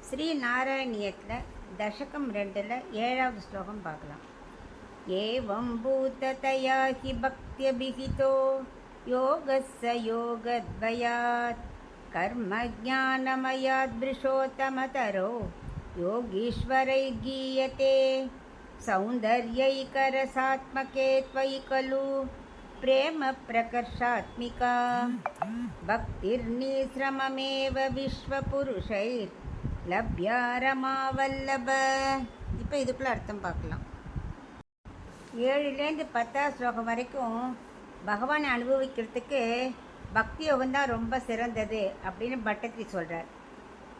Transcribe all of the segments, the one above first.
ஸ்ரீ நாராயணியத்தில் தசகம் 2ல் 7வது ஸ்லோகம் பார்க்கலாம். ஏவம் பூததயா ஹி பக்தியபிஹிதோ யோகஸ்ஸ யோகத்வயாத் கர்ம ஞானமயாத் ப்ருஷோத்தமதரோ யோகீஸ்வரை கீயதே சௌந்தர்யைகரசாத்மகே த்வயி கலு பிரேம பிரகர்ஷாத்மிகா பக்திர்நிஸ்ரமமேவ விஸ்வபுருஷைர் லப்யா ரமாவல்லப. இப்போ இதுக்குள்ள அர்த்தம் பார்க்கலாம். 7லேருந்து 10வது ஸ்லோகம் வரைக்கும் பகவானை அனுபவிக்கிறதுக்கு பக்தி யோகம்தான் ரொம்ப சிறந்தது அப்படின்னு பட்டத்திரி சொல்கிறார்.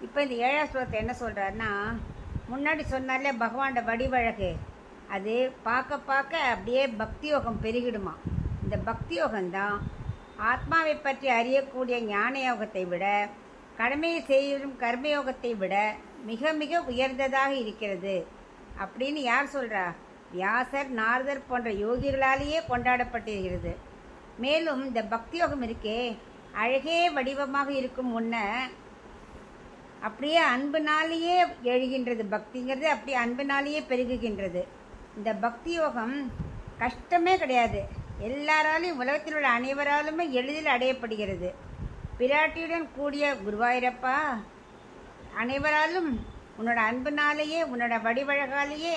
இப்போ இந்த 7வது ஸ்லோகத்தை என்ன சொல்கிறாருன்னா, முன்னாடி சொன்னார்ல பகவானோட வடிவழகு, அது பார்க்க பார்க்க அப்படியே பக்தி யோகம் பெருகிடுமா. இந்த பக்தி யோகம்தான் ஆத்மாவை பற்றி அறியக்கூடிய ஞான யோகத்தை விட, கடமையை செய்யும் கர்மயோகத்தை விட மிக மிக உயர்ந்ததாக இருக்கிறது அப்படின்னு யார் சொல்கிறா? வியாசர், நாரதர் போன்ற யோகிகளாலேயே கொண்டாடப்பட்டிருக்கிறது. மேலும் இந்த பக்தி யோகம் இருக்கே, அழகே வடிவமாக இருக்கும் முன்ன அப்படியே அன்பினாலேயே எழுகின்றது. பக்திங்கிறது அப்படியே அன்பினாலேயே பெருகுகின்றது. இந்த பக்தி யோகம் கஷ்டமே கிடையாது. எல்லாராலையும், உலகத்தில் உள்ள அனைவராலுமே எளிதில் அடையப்படுகிறது. பிராட்டியுடன் கூடிய குருவாயிரப்பா, அனைவராலும் உன்னோட அன்பினாலேயே, உன்னோட வடிவழகாலேயே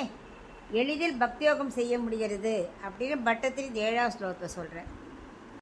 எளிதில் பக்தியோகம் செய்ய முடிகிறது அப்படின்னு பட்டத்திரி 7வது ஸ்லோகத்தை சொல்கிறேன்.